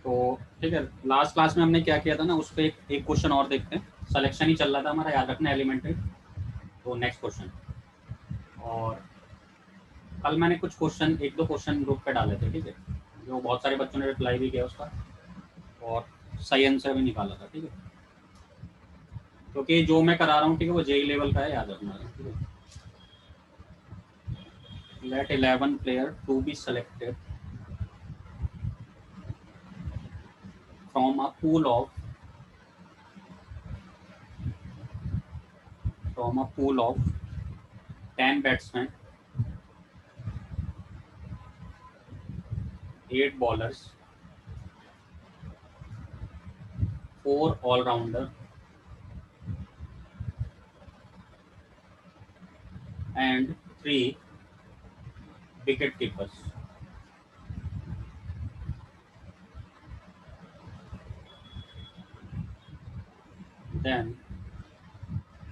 तो ठीक है, लास्ट क्लास में हमने क्या किया था ना, उस पर एक क्वेश्चन और देखते हैं। सिलेक्शन ही चल रहा था हमारा, याद रखना, एलिमेंट्री। तो नेक्स्ट क्वेश्चन। और कल मैंने कुछ क्वेश्चन, एक दो क्वेश्चन ग्रुप पे डाले थे, ठीक है, जो बहुत सारे बच्चों ने रिप्लाई भी किया उसका, और सही आंसर भी निकाला था, ठीक है। क्योंकि जो मैं करा रहा हूँ, ठीक है, वो जेई लेवल का है, याद रखना, ठीक है। Let 11 player to be selected from a pool of from a pool of 10 batsmen, 8 bowlers, 4 all-rounder, and 3 wicket keepers. Then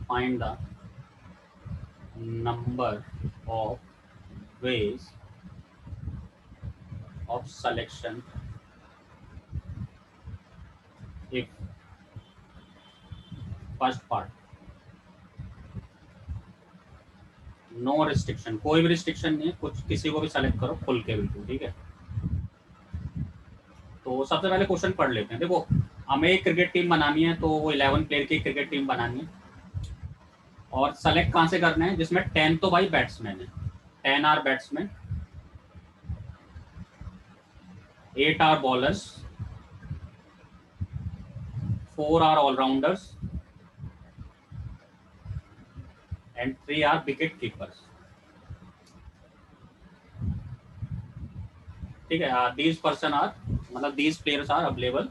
find the number of ways of selection if first part no restriction, कोई भी restriction नहीं है, कुछ किसी को भी select करो खुल के बिल्कुल, ठीक है। तो सबसे पहले क्वेश्चन पढ़ लेते हैं। देखो, हमें एक क्रिकेट टीम बनानी है, तो वो 11 प्लेयर की क्रिकेट टीम बनानी है। और सेलेक्ट कहाँ से करना है, जिसमें 10 तो भाई बैट्समैन है, 10 are batsman, 8 are bowlers, 4 are allrounders, and 3 are wicket keepers, ठीक है। दीज पर्सन आर, मतलब दीज प्लेयर्स आर अवेलेबल,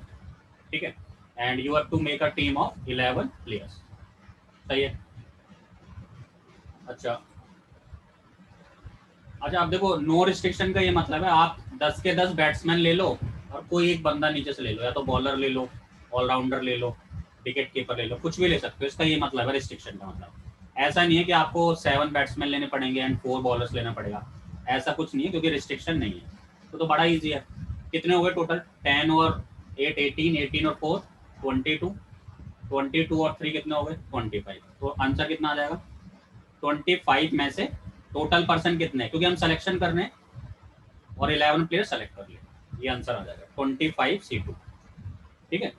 ठीक है। And you have to make a team of 11 players, सही है। अच्छा अच्छा, अब देखो, नो रिस्ट्रिक्शन का ये मतलब है आप 10 के 10 बैट्समैन ले लो और कोई एक बंदा नीचे से ले लो, या तो बॉलर ले लो, ऑलराउंडर ले लो, विकेट कीपर ले लो, कुछ भी ले सकते हो। इसका ये मतलब है रिस्ट्रिक्शन का मतलब। ऐसा नहीं है कि आपको 7 बैट्समैन लेने पड़ेंगे एंड 4 बॉलर्स लेना पड़ेगा, ऐसा कुछ नहीं है, क्योंकि रिस्ट्रिक्शन नहीं है। तो बड़ा ईजी है। कितने हो गए टोटल, 10 और 8 18, 18 और 4 22, 22 और 3 कितने हो गए 25। तो आंसर कितना आ जाएगा 25 में से टोटल पर्सन कितने, क्योंकि हम सिलेक्शन कर रहे हैं और 11 प्लेयर सेलेक्ट कर लिए, ये आंसर आ जाएगा 25C2, ठीक है।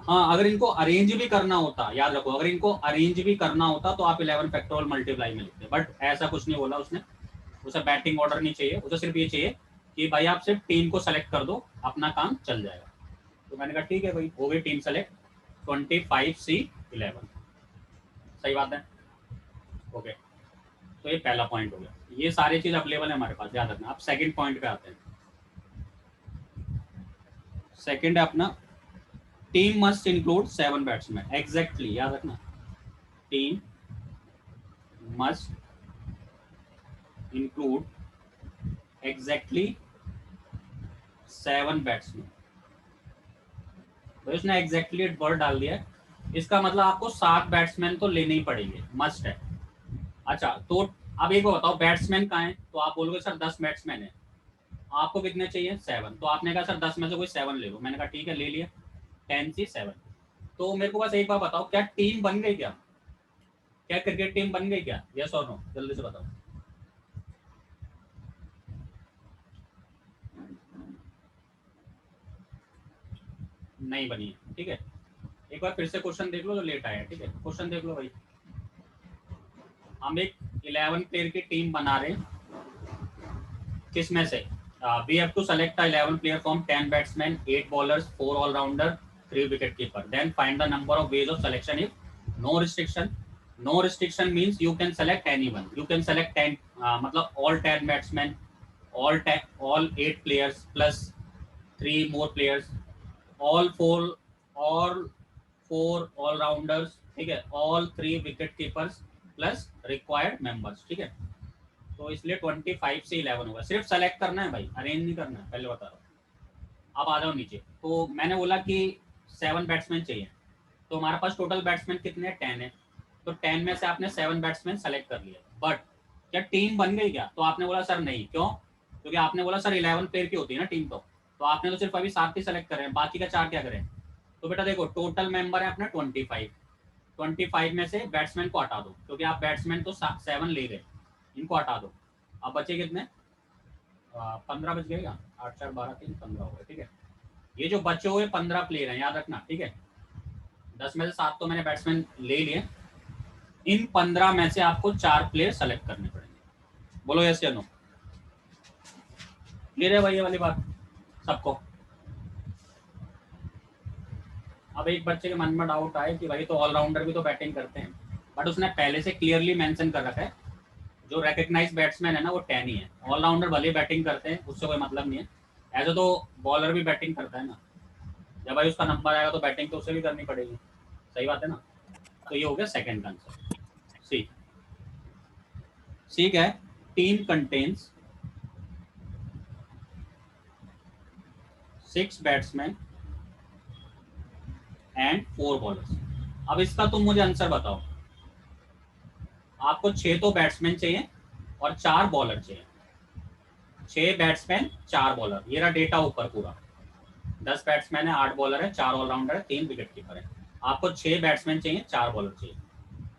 हाँ, अगर इनको अरेंज भी करना होता, याद रखो, अगर इनको अरेंज भी करना होता तो आप 11 फैक्टोरियल मल्टीप्लाई में लिखते, बट ऐसा कुछ नहीं बोला उसने। उसे बैटिंग ऑर्डर नहीं चाहिए, उसे सिर्फ ये चाहिए कि भाई आप सिर्फ टीम को सेलेक्ट कर दो, अपना काम चल जाएगा। तो मैंने कहा ठीक है भाई, हो गई टीम सेलेक्ट, 25C11, सही बात है, ओके। तो ये पहला पॉइंट हो गया, ये सारी चीज अवेलेबल है हमारे पास, याद रखना। आप सेकंड पॉइंट पे आते हैं। सेकंड है अपना, team must include 7 batsman, exactly याद रखना, team must include exactly 7 batsman. तो इसने एग्जैक्टली वर्ड डाल दिया है, इसका मतलब आपको 7 बैट्समैन तो लेने ही पड़ेंगे, मस्ट है। अच्छा, तो अब एक बताओ, बैट्समैन कहाँ है, तो आप बोलोगे सर 10 बैट्समैन है, आपको कितने चाहिए 7, तो आपने कहा सर 10 में से कोई 7 ले लो, मैंने कहा ठीक है ले लिया, 10C7। तो मेरे को बस एक बार बताओ, क्या टीम बन गई, क्या क्या क्रिकेट टीम बन गई क्या, यस और नो, जल्दी से बताओ। नहीं बनी है, ठीक है। एक बार फिर से क्वेश्चन देख लो जो लेट आया है, ठीक है, क्वेश्चन देख लो भाई। हम एक 11 प्लेयर की टीम बना रहे हैं, किस में से, we have to select 11 player from 10 batsman, 8 bowlers, 4 allrounder, 3 wicket keeper. Then find the number of ways of selection if no restriction. No restriction means you can select anyone, you can select 10, मतलब all 10 batsman, all 8 players plus 3 more players, all 4 all rounders, ठीक है, all 3 wicket keepers plus required members, ठीक है। तो इसलिए 25C11 होगा। सिर्फ select करना है भाई, अरेंज नहीं करना है, पहले बता रहा हूँ। अब आ जाओ नीचे, तो मैंने बोला कि 7 बैट्समैन चाहिए, तो हमारे पास टोटल बैट्समैन कितने हैं, 10 है। तो 10 में से आपने 7 बैट्समैन सेलेक्ट कर लिया, बट क्या टीम बन गई क्या, तो आपने बोला सर नहीं, क्यों, क्योंकि आपने बोला सर 11 प्लेयर की होती है ना टीम, तो तो आपने तो सिर्फ अभी 7 ही सेलेक्ट करे हैं, बाकी का 4 क्या करें? तो बेटा देखो टोटल मेंबर है अपना 25, 25 में से बैट्समैन को हटा दो, क्योंकि आप बैट्समैन तो 7 ले गए, इनको हटा दो। अब बचे कितने? 15 बच गए क्या? 8 4 12 3 15 हो गए, ठीक है। ये जो बचे हुए 15 प्लेयर हैं, याद रखना, ठीक है। 10 में से 7 तो मैंने बैट्समैन ले लिए, इन 15 में से आपको 4 प्लेयर सेलेक्ट करने पड़ेंगे। बोलो यस या नो? क्लियर है भाई ये वाली बात सबको? अब एक बच्चे के मन में डाउट आए कि भाई तो ऑलराउंडर भी तो बैटिंग करते हैं, बट उसने पहले से क्लियरली मेंशन कर रखा है जो रिकग्नाइज बैट्समैन है ना वो 10 ही है। ऑलराउंडर भले बैटिंग करते हैं, उससे कोई मतलब नहीं है। ऐसे तो बॉलर भी बैटिंग करता है ना, जब भाई उसका नंबर आएगा तो बैटिंग तो उसे भी करनी पड़ेगी, सही बात है ना। तो ये हो गया सेकंड आंसर। सी सी क्या है? Team contains 6 batsman and 4 bowlers. अब इसका तुम मुझे आंसर बताओ। आपको 6 तो बैट्समैन चाहिए और 4 बॉलर चाहिए। 6 बैट्समैन 4 बॉलर, ये रहा डेटा ऊपर पूरा। 10 बैट्समैन है, 8 बॉलर है, 4 ऑलराउंडर है, 3 विकेट कीपर है। आपको 6 बैट्समैन चाहिए, 4 बॉलर चाहिए।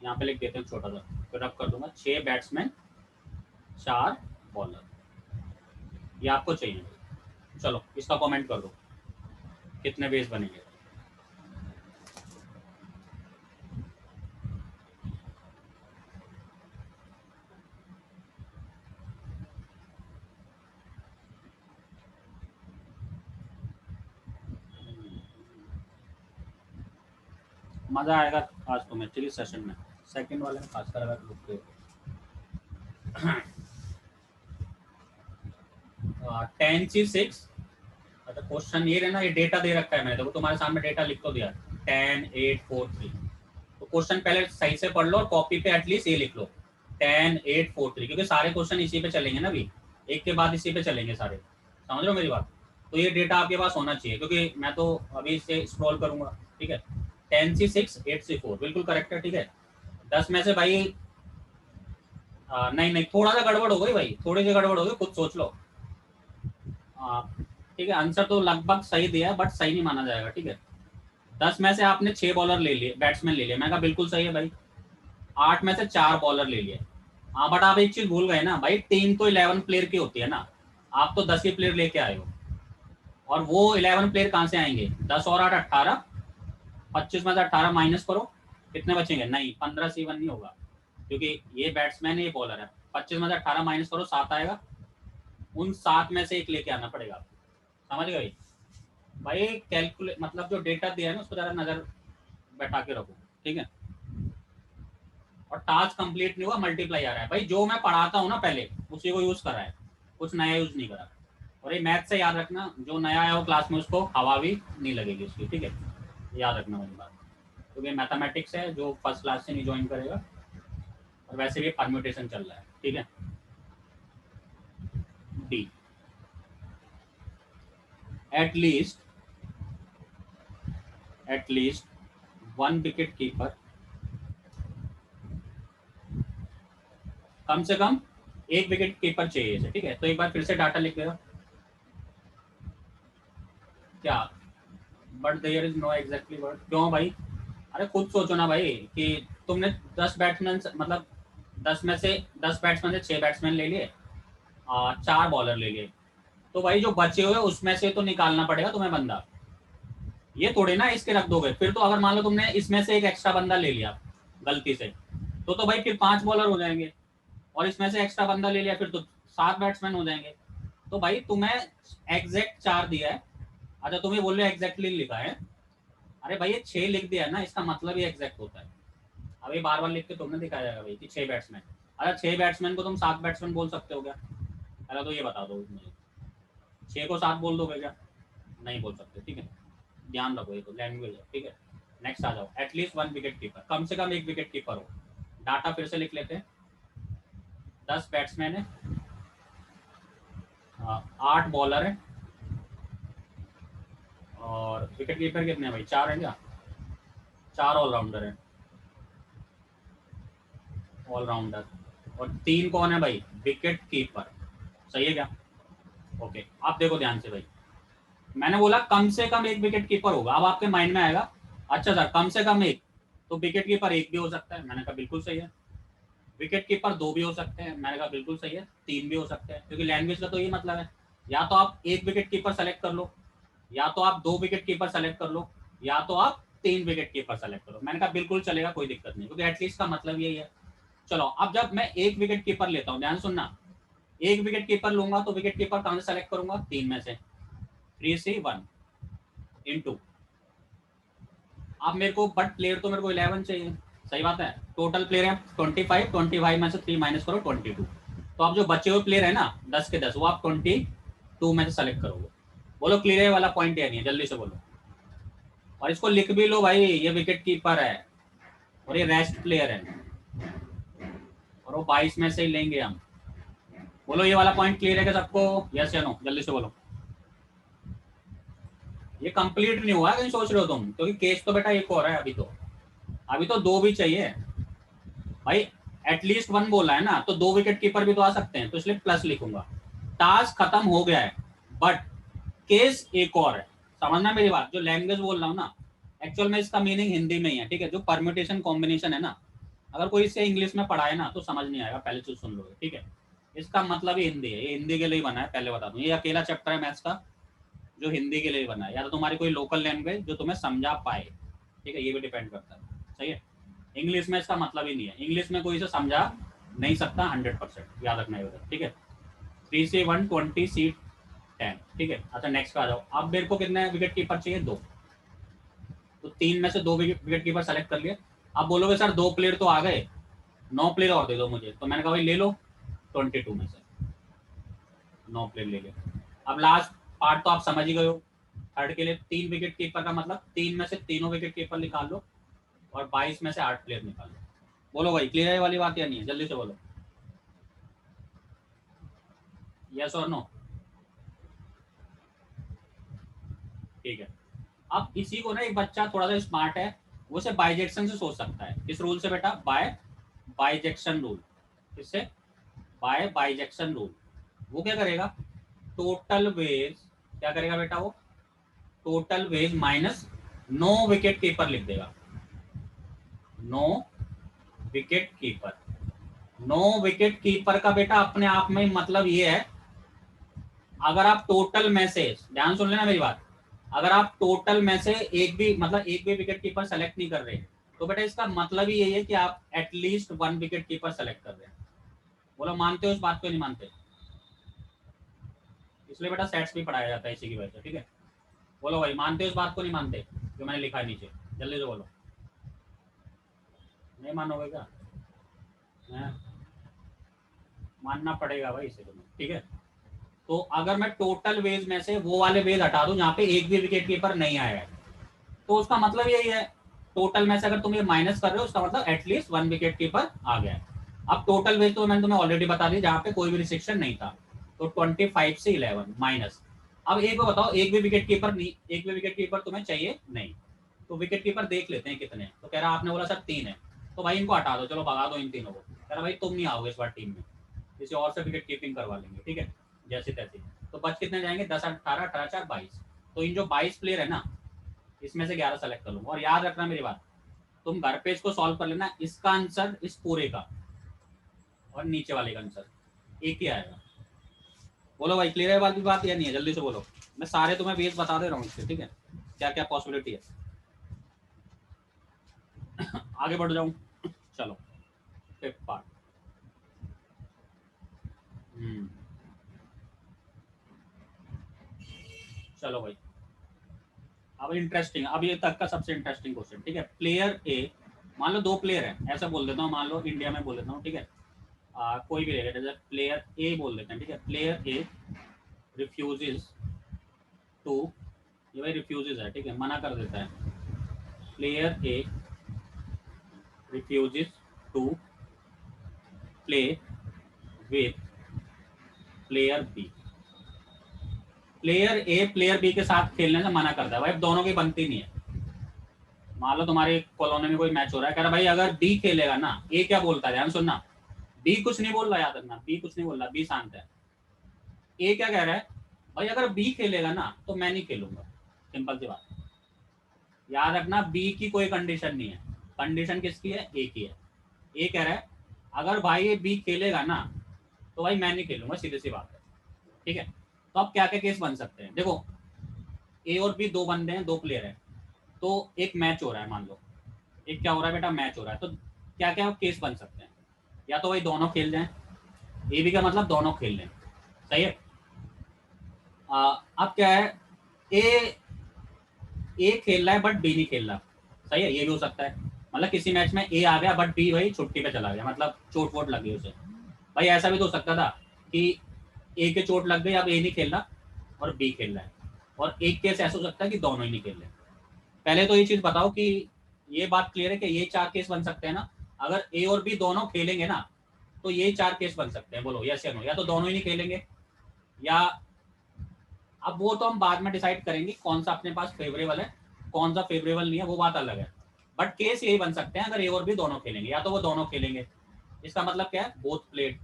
यहाँ पे लिख देते हैं छोटा सा, फिर रब कर दूंगा। 6 बैट्समैन 4 बॉलर, ये आपको चाहिए। चलो इसका कमेंट कर दो, कितने बेस बनेंगे। मजा आएगा आज तुम्हें चिली सेशन में, सेकंड वाले में खासकर अगर रुकते हो। 10C6। अच्छा क्वेश्चन ये रहना, ये डेटा दे रखा है मैंने, देखो तुम्हारे सामने डेटा लिख तो दिया 10 8 4 3। तो क्वेश्चन पहले सही से पढ़ लो और कॉपी पे एटलीस्ट ये लिख लो 10 8 4 3, क्योंकि सारे क्वेश्चन इसी पे चलेंगे ना अभी, एक के बाद इसी पे चलेंगे सारे। समझ रहे हो मेरी बात? तो ये डेटा आपके पास होना चाहिए, क्योंकि मैं तो अभी इसे स्क्रॉल करूंगा, ठीक है। 10C6 8C4 बिल्कुल करेक्ट है, ठीक है। 10 में से भाई नहीं नहीं, थोड़ा सा गड़बड़ हो गई भाई, थोड़ी सी गड़बड़ हो गई, खुद सोच लो। ठीक है, आंसर तो लगभग सही दिया, बट सही नहीं माना जाएगा, ठीक है। 10 में से आपने 6 बॉलर ले लिए, बैट्समैन ले लिए, मैं कहा बिल्कुल सही है भाई। 8 में से 4 बॉलर ले लिए। हाँ बट आप एक चीज भूल गए ना भाई, टीम तो 11 प्लेयर की होती है ना, आप तो 10 ही प्लेयर लेके आए हो। और वो 11 प्लेयर कहाँ से आएंगे? 10 और 8 18, 25 में से 18 माइनस करो, कितने बचेंगे? नहीं 15C1 नहीं होगा, क्योंकि ये बैट्समैन है ये बॉलर है। 25 में से 18 माइनस करो, 7 आएगा। उन 7 में से एक लेके आना पड़ेगा, समझ गए भाई? कैलकुलेट मतलब जो डेटा दिया है ना उसको जरा नजर बैठा के रखो, ठीक है। और टास्क कंप्लीट नहीं हुआ, मल्टीप्लाई आ रहा है भाई, जो मैं पढ़ाता हूँ ना पहले उसी को यूज करा है, कुछ नया यूज नहीं करा। और ये मैथ से याद रखना, जो नया आया हो क्लास में उसको हवा भी नहीं लगेगी उसकी, ठीक है। याद रखना मेरी बात, क्योंकि मैथमेटिक्स है, जो फर्स्ट क्लास से नहीं ज्वाइन करेगा। और वैसे भी परम्यूटेशन चल रहा है, ठीक है। D at least 1 wicket keeper, कम से कम 1 विकेट कीपर चाहिए इसे, ठीक है। तो एक बार फिर से डाटा लिख देगा क्या? But there is no exactly word, क्यों भाई? अरे खुद सोचो ना भाई कि तुमने 10 बैट्समैन मतलब 10 में से 10 बैट्समैन से 6 बैट्समैन ले लिए और 4 बॉलर ले लिए, तो भाई जो बचे हुए उसमें से तो निकालना पड़ेगा तुम्हें बंदा। ये थोड़े ना इसके रख दोगे, फिर तो अगर मान लो तुमने इसमें से एक एक्स्ट्रा बंदा ले लिया गलती से, तो भाई फिर 5 बॉलर हो जाएंगे, और इसमें से एक्स्ट्रा बंदा ले लिया फिर तो 7 बैट्समैन हो जाएंगे। तो भाई तुम्हें एग्जैक्ट 4 दिया है। अच्छा तुम ये बोल रहे हो एग्जैक्टली लिखा है, अरे भाई ये 6 लिख दिया है ना, इसका मतलब ही एग्जैक्ट होता है। अब ये बार बार लिख के तुमने दिखाया जाएगा भाई कि 6 बैट्समैन। अच्छा 6 बैट्समैन को तुम 7 बैट्समैन बोल सकते हो क्या? पहले तो ये बता दो मुझे, 6 को 7 बोल दोगे क्या? नहीं बोल सकते, ठीक है। ध्यान रखो, ये तो लैंग्वेज है, ठीक है। नेक्स्ट आ जाओ, एटलीस्ट 1 विकेट कीपर, कम से कम 1 विकेट कीपर हो। डाटा फिर से लिख लेते हैं। 10 बैट्समैन है, 8 बॉलर है, और विकेट कीपर कितने हैं भाई? 4 है क्या? 4 ऑलराउंडर है, ऑलराउंडर। और 3 कौन है भाई? विकेट कीपर, सही है क्या? ओके आप देखो ध्यान से भाई, मैंने बोला कम से कम एक विकेट कीपर होगा। अब आपके माइंड में आएगा अच्छा सर कम से कम एक, तो विकेट कीपर एक भी हो सकता है। मैंने कहा बिल्कुल सही है। विकेट कीपर दो भी हो सकते हैं। मैंने कहा बिल्कुल सही है। तीन भी हो सकते हैं, क्योंकि लैंग्वेज का तो ये मतलब है, या तो आप एक विकेट कीपर सेलेक्ट कर लो, या तो आप दो विकेट कीपर सेलेक्ट कर लो, या तो आप तीन विकेट कीपर सेलेक्ट करो। मैंने कहा बिल्कुल चलेगा, कोई दिक्कत नहीं, क्योंकि एटलीस्ट का मतलब यही है। चलो अब जब मैं एक विकेट कीपर लेता हूँ, ध्यान सुनना, एक विकेट कीपर लूंगा तो विकेट कीपर कहां से सेलेक्ट करूंगा? तीन में से, 3C1 इंटू, अब मेरे को बट प्लेयर तो मेरे को 11 चाहिए, सही बात है। टोटल प्लेयर है 25, 25 में से 3 माइनस करो 22। तो अब जो बचे हुए प्लेयर है ना 10 के 10, वो आप 22 में से सेलेक्ट करोगे। बोलो क्लियर है वाला पॉइंट है नहीं है? जल्दी से बोलो। और इसको लिख भी लो भाई, ये विकेट कीपर है और ये रेस्ट प्लेयर है, और वो 22 में से ही लेंगे हम। बोलो ये वाला पॉइंट क्लियर है क्या सबको? यस या नो? जल्दी से बोलो। ये कंप्लीट नहीं हुआ कहीं सोच रहे हो तुम, क्योंकि केस तो बेटा एक और है अभी तो। अभी तो दो भी चाहिए भाई, एटलीस्ट वन बोला है ना, तो दो विकेट कीपर भी तो आ सकते हैं, तो इसलिए प्लस लिखूंगा। टास्क खत्म हो गया है, बट केस एक और है। समझना मेरी बात, जो लैंग्वेज बोल रहा हूँ ना, एक्चुअल में इसका मीनिंग हिंदी में ही है, ठीक है। जो परम्यूटेशन कॉम्बिनेशन है ना, अगर कोई इसे इंग्लिश में पढ़ाए ना तो समझ नहीं आएगा, पहले चीज सुन लो, ठीक है। इसका मतलब ही हिंदी है, ये हिंदी के लिए बना है, पहले बता दूं। ये अकेला चैप्टर है मैथ्स का जो हिंदी के लिए बना है, या तो तुम्हारी कोई लोकल लैंग्वेज जो तुम्हें समझा पाए, ठीक है, ये भी डिपेंड करता है, सही है। इंग्लिश में इसका मतलब ही नहीं है, इंग्लिश में कोई इसे समझा नहीं सकता 100%, याद रखना है, ठीक है। 3C1 20C10, ठीक है। अच्छा नेक्स्ट का आ जाओ। अब मेरे को कितने विकेट कीपर चाहिए? दो, तो तीन में से दो विकेट कीपर सेलेक्ट कर लिए। अब बोलोगे सर दो प्लेयर तो आ गए, 9 प्लेयर और दे दो मुझे, तो मैंने कहा भाई ले लो 22 में से 9 प्लेयर ले लो। अब लास्ट पार्ट तो आप समझ ही गए हो, थर्ड के लिए तीन विकेट कीपर का मतलब तीन में से तीनों विकेट कीपर निकाल लो, और 22 में से 8 प्लेयर निकाल लो। बोलो भाई क्लियर है वाली बात या नहीं है? जल्दी से बोलो, यस और नो। ठीक है। अब इसी को ना एक बच्चा थोड़ा सा स्मार्ट है, वो से बाइजेक्शन से सोच सकता है। इस रूल से बेटा, बाय बाइजेक्शन रूल। किससे? By bijection rule. वो क्या करेगा? टोटल वेज, क्या करेगा बेटा वो? Total ways minus no wicket keeper लिख देगा। No wicket keeper, no wicket keeper का बेटा अपने आप में मतलब ये है, अगर आप टोटल में से, ध्यान सुन लेना मेरी बात, अगर आप टोटल में से एक भी मतलब एक भी विकेट कीपर सेलेक्ट नहीं कर रहे, तो बेटा इसका मतलब ही यही है कि आप at least one wicket keeper select कर रहे हैं। बोलो मानते हो इस बात को? नहीं मानते? इसलिए बेटा सेट्स भी पढ़ाया जाता है इसी की वजह से, ठीक है। बोलो भाई मानते हो इस बात को? नहीं मानते? जो मैंने लिखा है नीचे, जल्दी से बोलो। नहीं मानोगे क्या? मानना पड़ेगा भाई इसे तुम्हें, ठीक है। तो अगर मैं टोटल वेज में से वो वाले वेज हटा दूं जहां पे एक भी विकेट कीपर नहीं आया है, तो उसका मतलब यही है, टोटल में से अगर तुम ये माइनस कर रहे हो, उसका मतलब एटलीस्ट वन विकेट कीपर आ गया है। अब टोटल वेज तो मैंने तुम्हें ऑलरेडी बता दी, जहां पे कोई भी रिस्ट्रिक्शन नहीं था, तो 25 से 11 माइनस। अब एक बार बताओ, एक भी विकेट कीपर नहीं, एक भी विकेट कीपर तुम्हें चाहिए नहीं, तो विकेट कीपर देख लेते हैं कितने। तो कह रहा आपने बोला सर 3 है, तो भाई इनको हटा दो, चलो भगा दो इन तीनों को। कह रहा भाई तुम नहीं आओगे इस बार टीम में, किसी और से विकेट कीपिंग करवा लेंगे, ठीक है, जैसे तैसे। तो बच कितने जाएंगे? 10, 18, 18, 4, 22। तो इन जो 22 प्लेयर है ना, इसमें से 11 सेलेक्ट कर लूंगा। और याद रखना मेरी बात, तुम घर पे इसको सॉल्व कर लेना, इसका आंसर इस पूरे का और नीचे वाले का आंसर एक ही आएगा। बोलो भाई क्लियर है वाली बात या नहीं है? जल्दी से बोलो। मैं सारे तुम्हें वेज बता दे रहा हूँ इसके, ठीक है, क्या क्या पॉसिबिलिटी है। आगे बढ़ जाऊं? चलो फिफ्थ पार्ट। चलो भाई, अब इंटरेस्टिंग, अब ये तक का सबसे इंटरेस्टिंग क्वेश्चन, ठीक है। प्लेयर ए, मान लो दो प्लेयर है, ऐसा बोल देता हूँ, मान लो इंडिया में बोल देता हूँ, ठीक है। कोई भी रहेगा, जैसे प्लेयर ए बोल देते हैं, ठीक है। प्लेयर ए रिफ्यूजेस टू, ये भाई रिफ्यूजेस है, ठीक है, मना कर देता है। Player A refuses to play with player B. Player A player B के साथ खेलने से मना करता है भाई, दोनों की बनती नहीं है। मान लो तुम्हारी कॉलोनी में कोई मैच हो रहा है, कह रहा भाई अगर बी खेलेगा ना, ए क्या बोलता है, ध्यान सुनना, बी कुछ नहीं बोल रहा, याद रखना, बी कुछ नहीं बोल रहा, बी शांत है। ए क्या कह रहा है? भाई अगर बी खेलेगा ना तो मैं नहीं खेलूंगा, सिंपल सी बात। याद रखना बी की कोई कंडीशन नहीं है, कंडीशन किसकी है, ए की है। ए कह रहा है अगर भाई ये बी खेलेगा ना तो भाई मैं नहीं खेलूंगा, सीधी सी बात है। ठीक है, तो अब क्या क्या केस बन सकते हैं, देखो ए और बी दो बंदे हैं, दो प्लेयर हैं, तो एक मैच हो रहा है मान लो, एक क्या हो रहा है बेटा, मैच हो रहा है, तो क्या क्या केस बन सकते हैं, या तो भाई दोनों खेल जाएं, ए बी का मतलब दोनों खेल लें, सही है। अब क्या है, ए ए खेल रहा है बट बी नहीं खेल रहा, सही है, ये भी हो सकता है। मतलब किसी मैच में ए आ गया बट बी भाई छुट्टी पे चला गया, मतलब चोट वोट लगी उसे। भाई ऐसा भी तो हो सकता था कि ए के चोट लग गई, अब ए नहीं खेल रहा और बी खेल रहा है, और एक केस ऐसा हो सकता है कि दोनों ही नहीं खेल रहे। पहले तो ये चीज बताओ कि ये बात क्लियर है कि ये चार केस बन सकते हैं ना, अगर ए और बी दोनों खेलेंगे ना तो ये चार केस बन सकते हैं, बोलो यस या नो, या तो दोनों ही नहीं खेलेंगे, या अब वो तो हम बाद में डिसाइड करेंगे कौन सा अपने पास फेवरेबल है, कौन सा फेवरेबल नहीं है, वो बात अलग है। बट केस यही बन सकते हैं अगर ए और बी दोनों खेलेंगे, या तो वो दोनों खेलेंगे, इसका मतलब क्या है, बोथ प्लेड।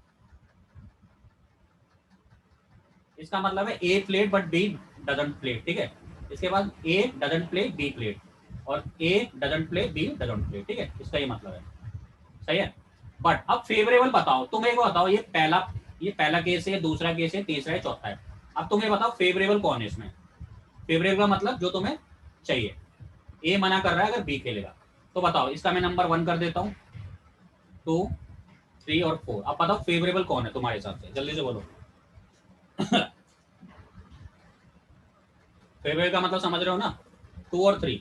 इसका मतलब है A played but B doesn't play, ठीक है। इसके बाद A doesn't play B played, और A doesn't play B doesn't play, ठीक है, इसका ये मतलब है, सही है। बट अब फेवरेबल बताओ, तुम एक बताओ, ये पहला केस है, दूसरा केस है, तीसरा है, चौथा है। अब तुम्हें बताओ फेवरेबल कौन है इसमें, फेवरेबल का मतलब जो तुम्हें चाहिए। ए मना कर रहा है अगर बी खेलेगा, तो बताओ, इसका मैं नंबर 1 कर देता हूँ, 2, 3 और 4। अब बताओ फेवरेबल कौन है तुम्हारे हिसाब से, जल्दी से बोलो। फेवरेबल का मतलब समझ रहे हो ना, 2 और 3।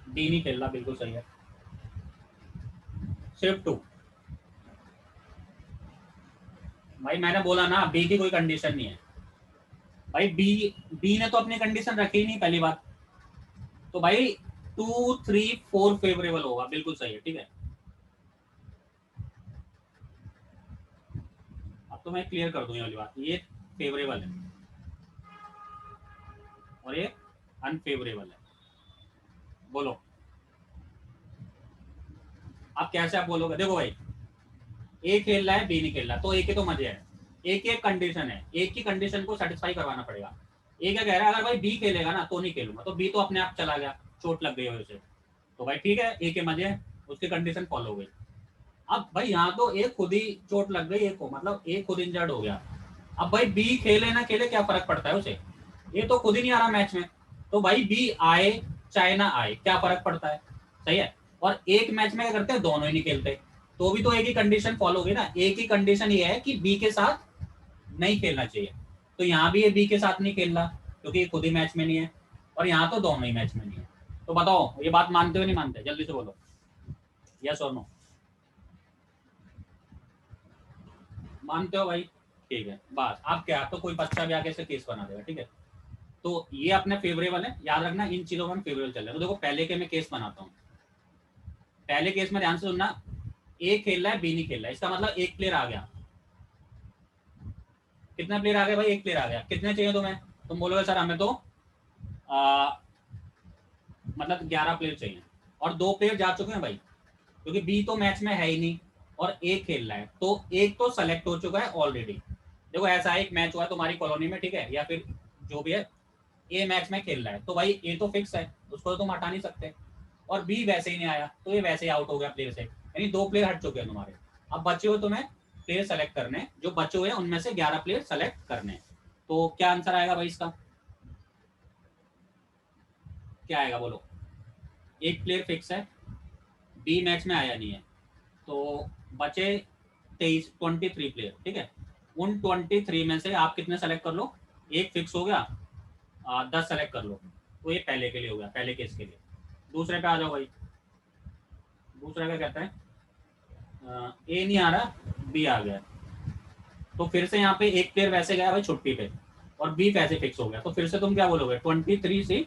डी नहीं खेल रहा, बिल्कुल सही है, सिर्फ 2। भाई मैंने बोला ना बी की कोई कंडीशन नहीं है, भाई बी बी ने तो अपनी कंडीशन रखी ही नहीं पहली बात, तो भाई 2, 3, 4 फेवरेबल होगा, बिल्कुल सही है, ठीक है। अब तो मैं क्लियर कर दूं ये वाली बात, ये फेवरेबल है और ये अनफेवरेबल है, बोलो। अब कैसे आप बोलोगे, देखो भाई ए खेल रहा है बी नहीं खेल रहा, तो ए के तो मजे है, ए की एक कंडीशन है, ए की कंडीशन को सेटिस्फाई करवाना पड़ेगा। ए क्या कह रहा है, अगर भाई बी खेलेगा ना तो नहीं खेलूंगा, तो बी तो अपने आप चला गया, चोट लग गई है उसे, तो भाई ठीक है, ए के मजे हैं, उसकी कंडीशन फॉलो हो गई। अब भाई यहाँ तो एक खुद ही चोट लग गई, एक को मतलब एक खुद इंजर्ड हो गया, अब भाई बी खेले ना खेले क्या फर्क पड़ता है उसे, ये तो खुद ही नहीं आ रहा मैच में, तो भाई बी आए चाहे ना आए क्या फर्क पड़ता है, सही है। और एक मैच में क्या करते हैं, दोनों ही नहीं खेलते, तो भी तो एक ही कंडीशन फॉलो होगी ना, एक ही कंडीशन ये है कि बी के साथ नहीं खेलना चाहिए, तो यहाँ भी ये बी के साथ नहीं खेल रहा क्योंकि ये खुद ही मैच में नहीं है, और यहाँ तो दोनों ही मैच में नहीं है। तो बताओ ये बात मानते हो नहीं मानते, जल्दी से बोलो, यस और नो। मानते हो भाई, ठीक है, बस आप क्या, तो कोई बच्चा भी आगे से केस बना देगा, ठीक है। तो ये अपने फेवरेबल है, याद रखना इन चीजों में फेवरेबल चल रहा है। तो देखो पहले के मैं केस बनाता हूँ, पहले केस में ध्यान से सुनना, ए खेल रहा है बी नहीं खेल रहा है, इसका मतलब एक प्लेयर आ गया, कितना प्लेयर आ गया भाई, एक प्लेयर आ गया, कितने चाहिए तुम्हें, तुम बोलोगे सर हमें तो आ, मतलब 11 प्लेयर चाहिए, और 2 प्लेयर जा चुके हैं भाई, क्योंकि बी तो मैच में है ही नहीं और ए खेल रहा है, तो एक तो सेलेक्ट हो चुका है ऑलरेडी। देखो ऐसा एक मैच हुआ है तुम्हारी कॉलोनी में, ठीक है, या फिर जो भी है, ए मैच में खेल रहा है, तो भाई ए तो फिक्स है, उसको तो तुम हटा नहीं सकते, और बी वैसे ही नहीं आया तो ये वैसे ही आउट हो गया प्लेयर से, यानी 2 प्लेयर हट चुके हैं तुम्हारे। अब बचे हुए तुम्हें प्लेयर सेलेक्ट करने, जो बचे हुए हैं उनमें से 11 प्लेयर सेलेक्ट करने, तो क्या आंसर आएगा भाई इसका, क्या आएगा बोलो। एक प्लेयर फिक्स है, बी मैच में आया नहीं है, तो बचे 23 प्लेयर, ठीक है। उन 23 में से आप कितने सेलेक्ट कर लो, एक फिक्स हो गया, 10 सेलेक्ट कर लो, तो ये पहले के लिए हो गया, पहले केस के लिए। दूसरे पे आ जाओ भाई, दूसरा क्या कहता है, ए नहीं आ रहा बी आ गया, तो फिर से यहाँ पे एक प्लेयर वैसे गया भाई छुट्टी पे, और बी वैसे फिक्स हो गया, तो फिर से तुम क्या बोलोगे, 23 से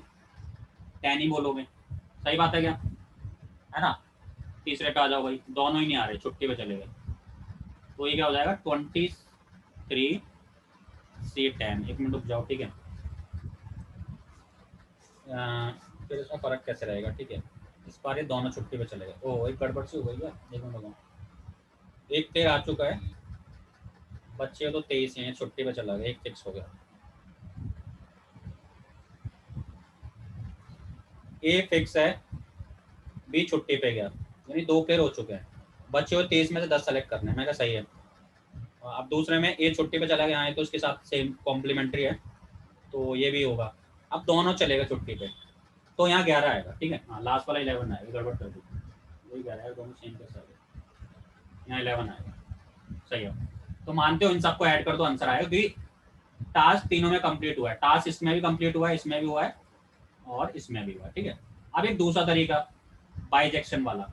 10 ही बोलोगे, सही बात है क्या, है ना। तीसरे पे आ जाओ भाई, दोनों ही नहीं आ रहे, छुट्टी पे चले गए, तो ये क्या हो जाएगा, 23 से 10। एक मिनट रुक जाओ, ठीक है, फिर इसमें फर्क कैसे रहेगा, ठीक है। इस बार ये दोनों छुट्टी पे चले गए, ओ एक गड़बड़ सी हो गई है, एक मिनट रुको, एक प्लेयर आ चुका है, बच्चे तो 23 हैं, छुट्टी पे चला गया, एक फिक्स हो गया। ए फिक्स है, बी छुट्टी पे गया, यानी 2 प्लेयर हो चुके हैं। बच्चे को 23 में से 10 सेलेक्ट करने हैं, मैं कहा सही है। अब दूसरे में ए छुट्टी पे चला गया है तो उसके साथ सेम कॉम्प्लीमेंट्री है, तो ये भी होगा। अब दोनों चलेगा छुट्टी पे, तो यहाँ 11 आएगा, ठीक है। हाँ, लास्ट वाला 11 आएगा, गड़बड़ कर दी, वही 11 है, दोनों सेम के साथ, यहाँ 11 आएगा, सही है। तो मानते हो इन सबको ऐड कर दो, आंसर आएगा, क्योंकि टास्क तीनों में कंप्लीट हुआ है। टास्क इसमें भी कंप्लीट हुआ है, इसमें भी हुआ है और इसमें भी हुआ है, ठीक है। अब एक दूसरा तरीका बाइजेक्शन वाला,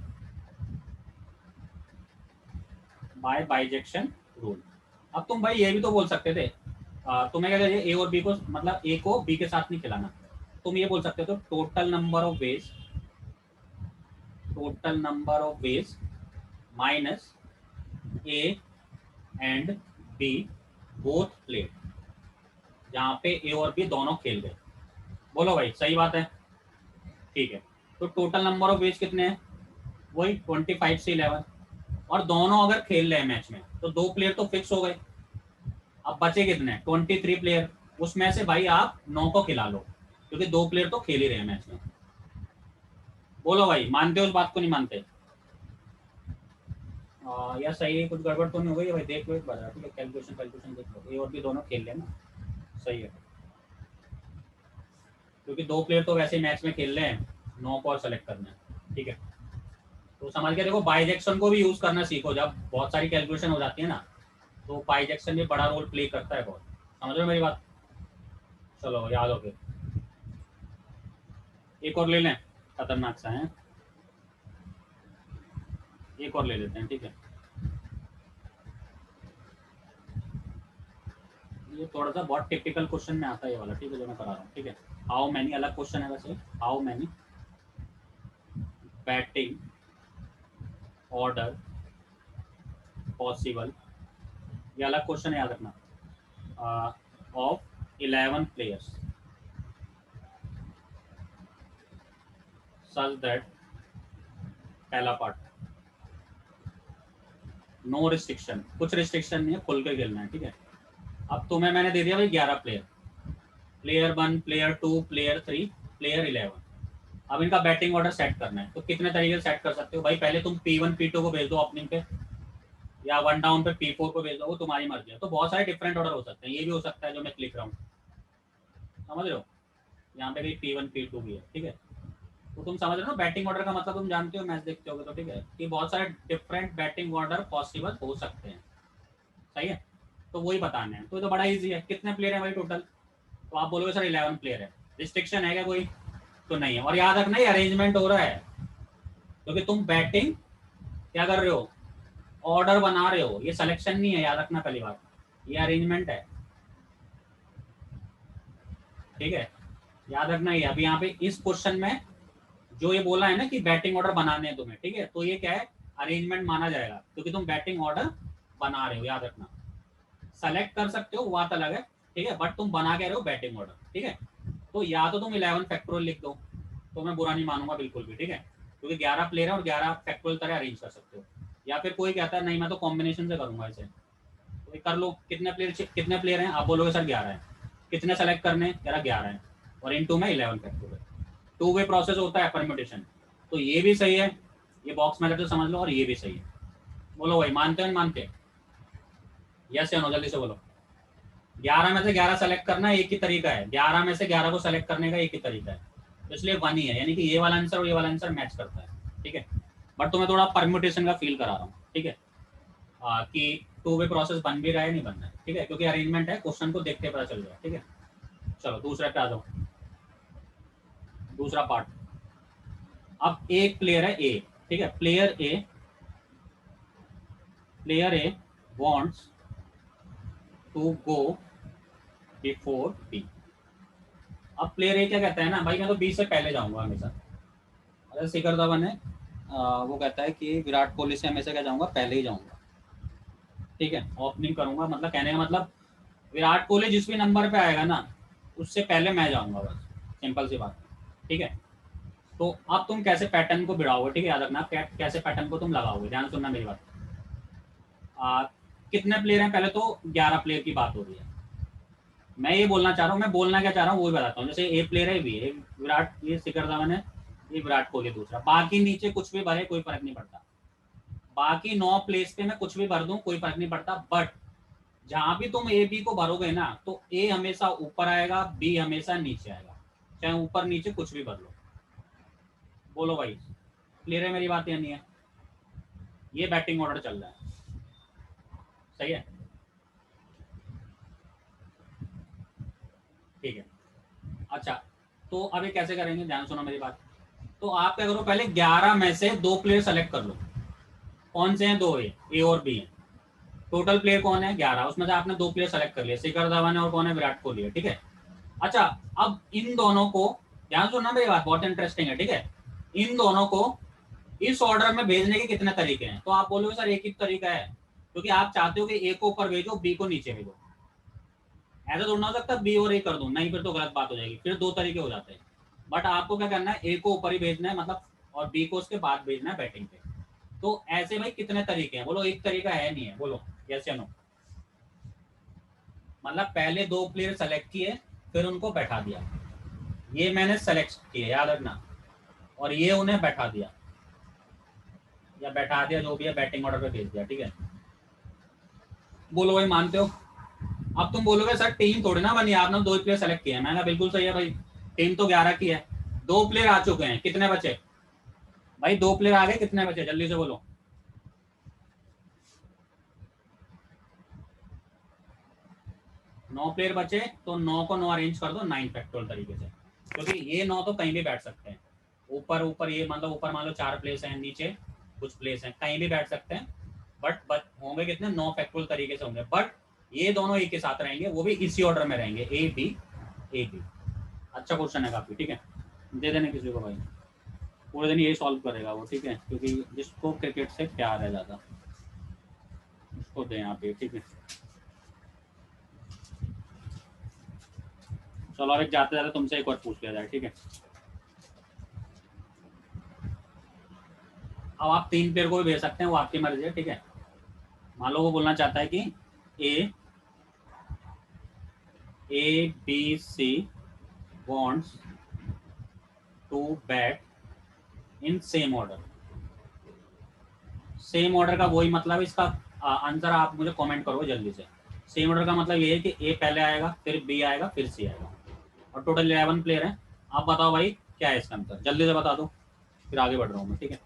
बाय बाइजेक्शन रूल। अब तुम भाई ये भी तो बोल सकते थे, तुम्हें क्या चाहिए, ए और बी को, मतलब ए को बी के साथ नहीं खिलाना। तुम ये बोल सकते हो total number of ways minus A and B both played, जहाँ पे ए और बी दोनों खेल गए। बोलो भाई सही बात है, ठीक है। तो टोटल नंबर ऑफ वेज कितने हैं, वही 25 से 11, और दोनों अगर खेल रहे हैं मैच में तो 2 प्लेयर तो फिक्स हो गए। अब बचे कितने, 23 प्लेयर, उसमें से भाई आप 9 को खिला लो, क्योंकि 2 प्लेयर तो खेल ही रहे हैं मैच में। बोलो भाई मानते हो उस बात को, नहीं मानते? या सही है, कुछ गड़बड़ तो नहीं हो गई भाई, देख लो एक बार, ठीक है, कैलकुलेशन देख लो, ये और भी दोनों खेल रहे हैं ना, सही है। क्योंकि 2 प्लेयर तो वैसे ही मैच में खेल रहे हैं, 9 को और सेलेक्ट करना है, ठीक है। तो समझ के देखो, बाइजेक्शन को भी यूज करना सीखो, जब बहुत सारी कैलकुलेशन हो जाती है ना, तो बाइजेक्शन भी बड़ा रोल प्ले करता है बहुत, समझ रहे हो मेरी बात? चलो याद हो गए, एक और ले लें, खतरनाक सा है, एक और ले लेते हैं, ठीक है। ये थोड़ा सा बहुत टिपिकल क्वेश्चन में आता है ये वाला, ठीक है, जो मैं करा रहा हूँ, ठीक है। हाउ मैनी, अलग क्वेश्चन है वैसे, how many batting order possible, ये अलग क्वेश्चन याद रखना, ऑफ 11 प्लेयर्स सच दैट, पहला पार्ट, नो रिस्ट्रिक्शन, कुछ रिस्ट्रिक्शन नहीं है, खुल के खेलना है, ठीक है। अब तुम्हें मैंने दे दिया भाई 11 player, player 1, player 2, player 3, player 11। अब इनका बैटिंग ऑर्डर सेट करना है, तो कितने तरीके से सेट कर सकते हो भाई? पहले तुम P1 P2 को भेज दो ओपनिंग पे, या 1 डाउन पे P4 को भेज दो, वो तुम्हारी मर्जी है। तो बहुत सारे डिफरेंट ऑर्डर हो सकते हैं, ये भी हो सकता है जो मैं लिख रहा हूँ, समझ रहे हो? यहाँ पे भी P1 P2 भी है, ठीक है। तो तुम समझ रहे हो बैटिंग ऑर्डर का मतलब, तुम जानते हो मैच देखते होगे तो, ठीक है, कि बहुत सारे डिफरेंट बैटिंग ऑर्डर पॉसिबल हो सकते हैं, सही है। तो वही बताने हैं, तो ये तो बड़ा ईजी है। कितने प्लेयर है भाई टोटल? तो आप बोलोगे सर 11 प्लेयर है, रिस्ट्रिक्शन है क्या कोई? तो नहीं है। और याद रखना ये अरेंजमेंट हो रहा है, क्योंकि तुम बैटिंग क्या कर रहे हो, ऑर्डर बना रहे हो, ये सिलेक्शन नहीं है, याद रखना पहली बात, ये अरेंजमेंट है, ठीक है। याद रखना ये, अभी यहाँ पे इस क्वेश्चन में जो ये बोला है ना कि बैटिंग ऑर्डर बनाने हैं तुम्हें, ठीक है, तो ये क्या है, अरेंजमेंट माना जाएगा, क्योंकि तुम बैटिंग ऑर्डर बना रहे हो, याद रखना। सेलेक्ट कर सकते हो, बात अलग है, ठीक है, बट तुम बना के रहे हो बैटिंग ऑर्डर, ठीक है। तो या तो तुम 11 फैक्टोरियल लिख दो, तो मैं बुरा नहीं मानूंगा बिल्कुल भी, ठीक है, क्योंकि 11 प्लेयर है और 11 फैक्टोरियल तरह अरेंज कर सकते हो। या फिर कोई कहता है नहीं मैं तो कॉम्बिनेशन से करूंगा इसे, तो कर लो। कितने प्लेयर हैं? आप बोलोगे सर 11 है। कितने सेलेक्ट करने? कह रहा 11 है, और इन टू में 11 फैक्टोरियल, 2 वे प्रोसेस होता है परम्यूटेशन। तो ये भी सही है, ये बॉक्स मेथड तो समझ लो, और ये भी सही है। बोलो भाई मानते हो मानते? यस या नो, जल्दी से बोलो। 11 में से 11 सेलेक्ट करना एक ही तरीका है, 11 में से 11 को सेलेक्ट करने का एक ही तरीका है, तो इसलिए 1 ही है, यानी कि ये वाला आंसर और ये वाला आंसर मैच करता है, ठीक है। बट तुम्हें थोड़ा परम्यूटेशन का फील करा रहा हूँ, ठीक है, कि 2 वे प्रोसेस बन भी रहा है नहीं बन रहा है, ठीक है, क्योंकि अरेंजमेंट है, क्वेश्चन को देखते पता चल रहा है, ठीक है। चलो दूसरा पे आ जाओ, दूसरा पार्ट। अब एक प्लेयर है ए, ठीक है, player A wants to go before B. अब प्लेयर ए क्या कहता है ना, भाई मैं तो बी से पहले जाऊंगा हमेशा। अगर शिखर धवन है, वो कहता है कि विराट कोहली से हमेशा क्या जाऊंगा, पहले ही जाऊंगा, ठीक है, ओपनिंग करूंगा, मतलब कहने का मतलब विराट कोहली जिस भी नंबर पे आएगा ना, उससे पहले मैं जाऊंगा, बस सिंपल सी बात, ठीक है। तो अब तुम कैसे पैटर्न को भिड़ाओगे, ठीक है, याद रखना कैसे पैटर्न को तुम लगाओगे, ध्यान सुनना मेरी बात। कितने प्लेयर हैं, पहले तो 11 प्लेयर की बात हो रही है। मैं ये बोलना चाह रहा हूँ, मैं बोलना क्या चाह रहा हूँ वही बताता हूँ। जैसे ए प्लेयर है, बी है, विराट, ये शिखर धवन है, ये विराट कोहली दूसरा, बाकी नीचे कुछ भी भरे कोई फर्क नहीं पड़ता। बाकी 9 प्लेस पे मैं कुछ भी भर दूं कोई फर्क नहीं पड़ता, बट जहां भी तुम ए बी को भरोगे ना, तो ए हमेशा ऊपर आएगा, बी हमेशा नीचे आएगा, चाहे ऊपर नीचे कुछ भी भर लो। बोलो भाई, क्लियर है मेरी बात या नहीं है? ये बैटिंग ऑर्डर चल रहा है, सही है, ठीक है। अच्छा, तो अब ये कैसे करेंगे, ध्यान सुनो मेरी बात। तो आप क्या करो, पहले 11 में से 2 प्लेयर सेलेक्ट कर लो। कौन से हैं? 2 ए और बी है। टोटल प्लेयर कौन है? 11। उसमें से आपने 2 प्लेयर सेलेक्ट कर लिए, शिखर धवन है और कौन है? विराट कोहली है, ठीक है। अच्छा, अब इन दोनों को, ध्यान सुनना मेरी बात, बहुत इंटरेस्टिंग है, ठीक है। इन दोनों को इस ऑर्डर में भेजने के कितने तरीके हैं? तो आप बोलोगे सर एक ही तरीका है, क्योंकि आप चाहते हो कि ए को ऊपर भेजो, बी को नीचे भेजो। ऐसा थोड़ा हो सकता बी और ए कर दो, नहीं फिर तो गलत बात हो जाएगी, फिर 2 तरीके हो जाते हैं। बट आपको क्या करना है, ए को ऊपर ही भेजना है मतलब, और बी को उसके बाद भेजना है बैटिंग पे। तो ऐसे भाई कितने तरीके हैं? बोलो, एक तरीका है नहीं है? बोलो यस या नो। मतलब पहले 2 प्लेयर सेलेक्ट किए, फिर उनको बैठा दिया, ये मैंने सेलेक्ट किए, याद रखना, और ये उन्हें बैठा दिया, या बैठा दिया, जो भी है, बैटिंग ऑर्डर पे भेज दिया, ठीक है। बोलो भाई, मानते हो? अब तुम बोलोगे सर टीम थोड़ी ना बनी, आपने 2 प्लेयर सेलेक्ट किए हैं। मैंने बिल्कुल सही है भाई, टीम तो 11 की है, 2 प्लेयर आ चुके हैं, कितने बचे भाई? 2 प्लेयर आ गए, कितने बचे जल्दी से बोलो। 9 प्लेयर बचे, तो 9 को 9 अरेंज कर दो 9 फैक्टोरियल तरीके से, क्योंकि ये 9 तो कहीं भी बैठ सकते हैं। ऊपर ऊपर ये मतलब ऊपर मान लो 4 प्लेस हैं, नीचे कुछ प्लेस हैं, कहीं भी बैठ सकते हैं। बट होंगे कितने? 9 फैक्टोरियल तरीके से होंगे, बट ये दोनों एक के साथ रहेंगे, वो भी इसी ऑर्डर में रहेंगे, ए बी ए बी। अच्छा क्वेश्चन है काफी, ठीक है। दे देने किसी को भाई, पूरे दिन यही सॉल्व करेगा वो, ठीक है, क्योंकि जिसको क्रिकेट से प्यार है ज़्यादा उसको दे यहाँ पे, ठीक है। चलो अब एक जाते जाते तुमसे एक और पूछ लिया जाए, ठीक है। अब आप 3 प्लेयर को भी भेज सकते हैं, वो आपकी मर्जी है, ठीक है। मान लो वो बोलना चाहता है कि A B C wants to bat in same order. Same order का वही मतलब, इसका आंसर आप मुझे कमेंट करो जल्दी से। सेम ऑर्डर का मतलब ये है कि ए पहले आएगा, फिर बी आएगा, फिर सी आएगा, और टोटल 11 प्लेयर हैं। आप बताओ भाई क्या है इसका आंसर, जल्दी से बता दो, फिर आगे बढ़ रहा हूँ मैं, ठीक है।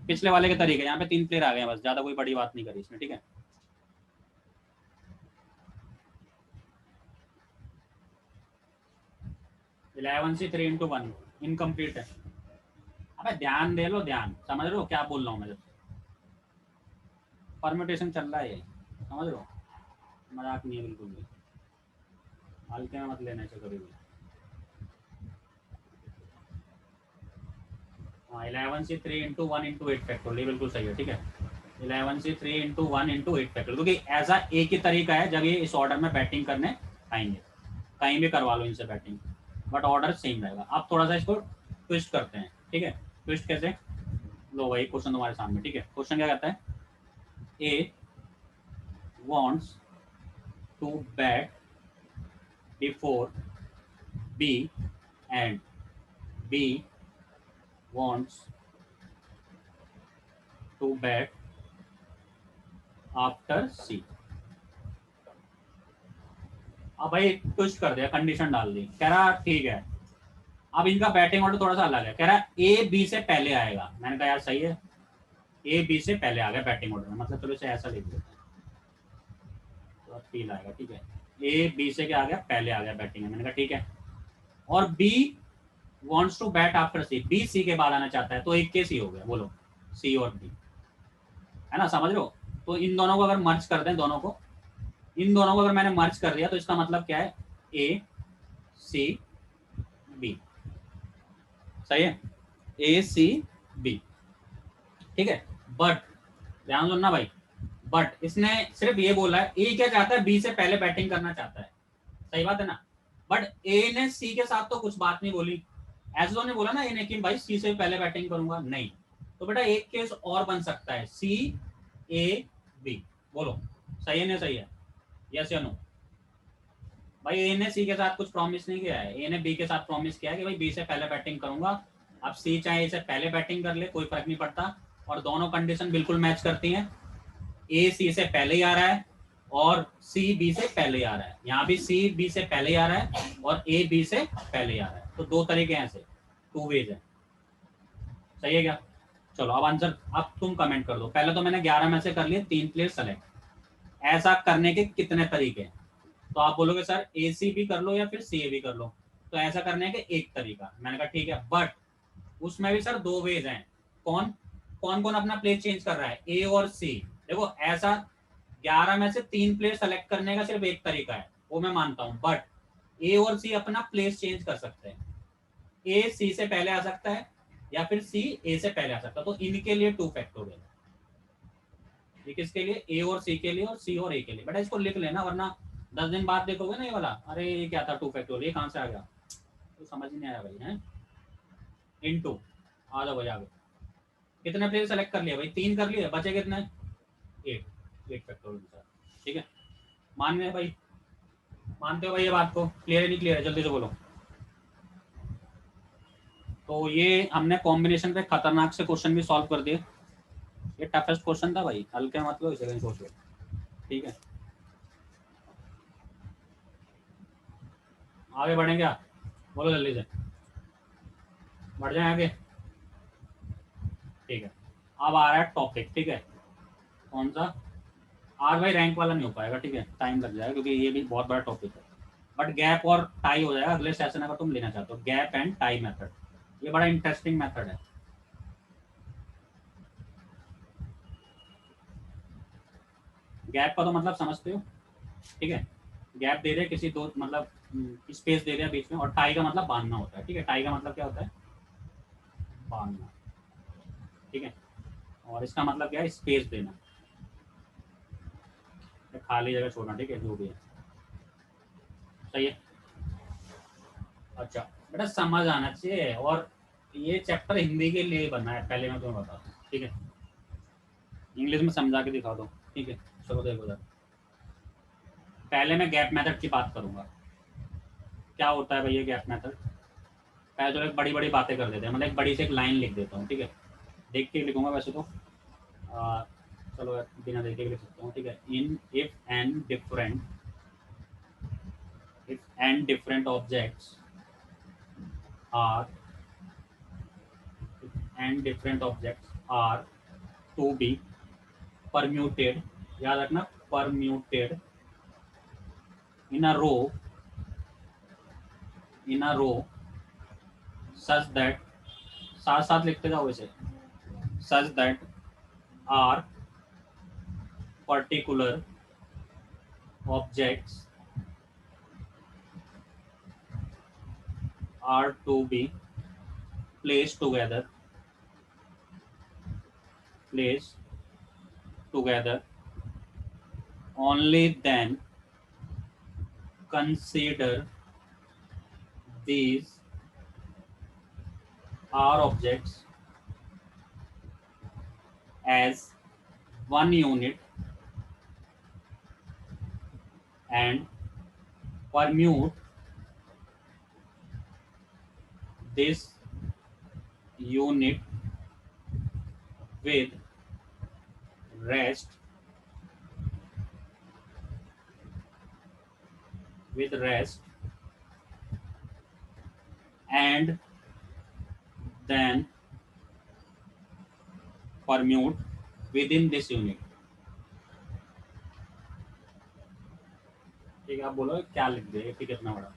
पिछले वाले के तरीके, यहाँ पे 3 प्लेयर आ गए हैं बस, ज्यादा कोई बड़ी बात नहीं करी इसमें, ठीक है। इलेवन सी 3 into 1 इनकम्प्लीट है। अबे ध्यान दे लो, ध्यान, समझ रहे हो क्या बोल रहा हूँ मैं? परम्यूटेशन चल रहा है ये, समझ रहे हो, मजाक नहीं है बिल्कुल भी, हल्के में मत लेना चाहिए कभी भी। हाँ, 11 से 3 into 1 into 8 फैक्टोरियल, ये बिल्कुल सही है, ठीक है। 11 से 3 into 1 into 8 फैक्टोरियल, क्योंकि ऐसा एक ही तरीका है जब ये इस ऑर्डर में बैटिंग करने आएंगे, कहीं भी करवा लो इनसे बैटिंग, बट ऑर्डर सेम रहेगा। अब थोड़ा सा इसको ट्विस्ट करते हैं, ठीक है। ट्विस्ट कैसे? लो भाई क्वेश्चन तुम्हारे सामने, ठीक है। क्वेश्चन क्या कहता है? ए wants to bat before B and B wants to bat after C। अब भाई ट्विस्ट कर दिया, कंडीशन डाल दी, कह रहा ठीक है, अब इनका बैटिंग ऑर्डर थोड़ा सा अलग है, कह रहा ए बी से पहले आएगा। मैंने कहा यार सही है, ए बी से पहले आ गया बैटिंग ऑर्डर में, मतलब चलो इसे ऐसा लिख देते हैं तो फील आएगा, ठीक है। ए बी से क्या आ गया? पहले आ गया बैटिंग में, मैंने कहा ठीक है। और B wants to bat after C, B C के बाद आना चाहता है, तो एक केस ही हो गया, बोलो सी और बी, है ना, समझ रहे हो? तो इन दोनों को अगर मर्ज कर दें, दोनों को, इन दोनों को अगर मैंने मर्ज कर दिया, तो इसका मतलब क्या है? ए सी बी, सही है, ए सी बी, ठीक है। बट ध्यान सुनना भाई, बट इसने सिर्फ ये बोला है, ए क्या चाहता है? बी से पहले बैटिंग करना चाहता है, सही बात है ना। बट ए ने सी के साथ तो कुछ बात नहीं बोली, ऐसा तो नहीं बोला ना ए ने कि भाई सी से पहले बैटिंग करूंगा, नहीं। तो बेटा एक केस और बन सकता है, सी ए बी, बोलो सही है नहीं सही है, यस या नो? भाई ए ने सी के साथ कुछ प्रॉमिस नहीं किया है, ए ने बी के साथ प्रॉमिस किया है कि भाई बी से पहले बैटिंग करूंगा। अब सी चाहे ए से पहले बैटिंग कर ले, कोई फर्क नहीं पड़ता, और दोनों कंडीशन बिल्कुल मैच करती हैं। ए सी से पहले ही आ रहा है और सी बी से पहले ही आ रहा है, यहाँ भी सी बी से पहले ही आ रहा है और ए बी से पहले ही आ रहा है, तो दो तरीके हैं ऐसे, टू वेज है। सही है क्या? चलो अब आंसर अब तुम कमेंट कर दो। पहले तो मैंने 11 में से कर लिए 3 प्लेयर सेलेक्ट, ऐसा करने के कितने तरीके हैं? तो आप बोलोगे सर ए सी भी कर लो या फिर सी ए भी कर लो, तो ऐसा करने के एक तरीका। मैंने कहा ठीक है, बट उसमें भी सर दो वेज हैं। कौन कौन कौन अपना प्लेस चेंज कर रहा है, ए और सी? देखो ऐसा 11 में से 3 प्लेयर सेलेक्ट करने का सिर्फ एक तरीका है, वो मैं मानता हूं, बट ए और सी अपना प्लेस चेंज कर सकते हैं। ए सी से पहले आ सकता है या फिर सी ए से पहले आ सकता है, तो इनके लिए 2 फैक्टोरियल। ये किसके लिए? ए और सी के लिए और सी और ए के लिए। बेटा इसको लिख लेना, वरना 10 दिन बाद देखोगे ना ये वाला, अरे ये क्या था 2 फैक्टोरियल, ये कहां से आ गया, तो समझ नहीं आया भाई है। इनटू आ जाओ भाई आगे। कितने प्लेयर सेलेक्ट कर लिया भाई? 3 कर लिए, बचे कितने? 8 फैक्टोरियल। ठीक है, मान गए भाई? मानते हो भाई ये बात को? क्लियर है नहीं क्लियर है, जल्दी से बोलो। तो ये हमने कॉम्बिनेशन पे खतरनाक से क्वेश्चन भी सॉल्व कर दिए। ये टफेस्ट क्वेश्चन था भाई, हल्के मत लो, इसे कहीं सोच लो। ठीक है, आगे बढ़ें क्या? बोलो जल्दी से, बढ़ जाए आगे। ठीक है, अब आ रहा है टॉपिक। ठीक है, कौन सा? आज भाई रैंक वाला नहीं हो पाएगा, ठीक है, टाइम लग जाएगा क्योंकि ये भी बहुत बड़ा टॉपिक है, बट गैप और टाई हो जाएगा अगले सेशन अगर तुम लेना चाहते हो। गैप एंड टाई मेथड, ये बड़ा इंटरेस्टिंग मेथड है। गैप का तो मतलब समझते हो? ठीक है, गैप दे रहे किसी दो, मतलब स्पेस दे रहे हैं बीच में, और टाई का मतलब बांधना होता है। ठीक है, टाई का मतलब क्या होता है? बांधना। ठीक है, और इसका मतलब क्या है? स्पेस देना, खाली जगह छोड़ना। ठीक है, जो भी है सही है। अच्छा बेटा समझ आना चाहिए, और ये चैप्टर हिंदी के लिए बना है, पहले मैं तुम्हें बता दूं। ठीक है, इंग्लिश में समझा के दिखा दो। ठीक है, चलो देखो जरा, पहले मैं गैप मेथड की बात करूंगा। क्या होता है भाई ये गैप मेथड? पहले तो एक बड़ी बड़ी बातें कर देते हैं, मतलब एक बड़ी सी एक लाइन लिख देता हूँ। ठीक है, देख के लिखूंगा वैसे तो, चलो बिना देखे लिख सकता हूँ। ठीक है, in if n different objects are n different objects are to be permuted, याद रखना permuted, in a row such that, साथ साथ लिखते जाओ इसे, such that are particular objects are to be placed together only then consider these are objects as one unit and permute this unit with rest and then permute within this unit। ठीक है, आप बोलो क्या लिख दे, ठीक है, इतना बड़ा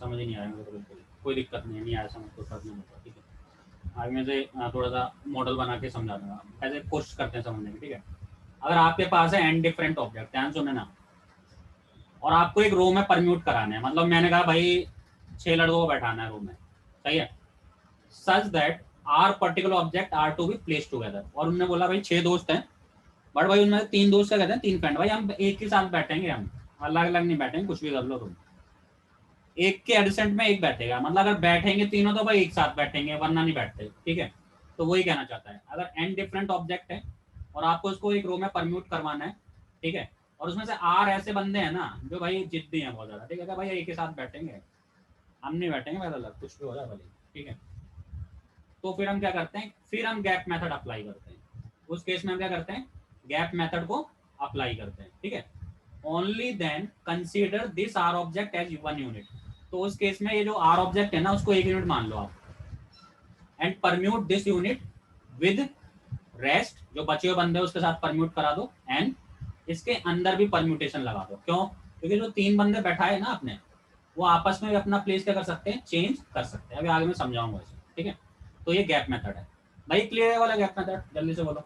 समझ ही नहीं आया मुझे तो बिल्कुल, कोई दिक्कत नहीं है, नहीं आया समझ तो फर्क नहीं होता। ठीक है, आगे मैं से थोड़ा सा मॉडल बना के समझा दूंगा, ऐसे कोशिश करते हैं समझने की। ठीक है, अगर आपके पास है एन डिफरेंट ऑब्जेक्ट, ध्यान सुने ना, और आपको एक रो में परम्यूट कराना है, मतलब मैंने कहा भाई 6 लड़कों को बैठाना है रो में, सही है, such that are particular object are to be place together, और उन्होंने बोला भाई 6 दोस्त हैं, बट भाई उनमें 3 दोस्त क्या कहते हैं, 3 फ्रेंड, भाई हम एक ही साथ बैठेंगे, हम अलग अलग नहीं बैठेंगे, कुछ भी कर लो तुम, एक के एडसेंट में एक बैठेगा, मतलब अगर बैठेंगे तीनों तो भाई एक साथ बैठेंगे, वरना नहीं बैठते। ठीक है, तो वही कहना चाहता है, अगर एन डिफरेंट ऑब्जेक्ट है और आपको उसको एक रो में परम्यूट करवाना है, ठीक है। और उसमें से आर ऐसे बंदे हैं ना जो भाई जिद्दी हैं बहुत ज्यादा, ठीक है, भाई एक के साथ बैठेंगे, हम नहीं बैठेंगे भाई, अलग कुछ भी हो जाए भले, ठीक है। तो फिर हम क्या करते हैं, फिर हम गैप मेथड अप्लाई करते हैं। उस केस में हम क्या करते हैं, गैप मेथड को अप्लाई करते हैं, ठीक है। Only then consider this are object as one unit. तो उस केस में ये जो आर ऑब्जेक्ट है ना उसको एक यूनिट मान लो आप, and permute this unit with rest, जो बचे हुए बंदे उसके साथ परम्यूट करा दो, एंड इसके अंदर भी परम्यूटेशन लगा दो। क्यों? क्योंकि जो तीन बंदे बैठाए ना आपने, वो आपस में भी अपना प्लेस क्या कर सकते हैं, चेंज कर सकते हैं। अभी आगे मैं समझाऊंगा इसे, ठीक है। तो ये गैप मेथड है भाई। क्लियर है वाला गैप मेथड? जल्दी से बोलो।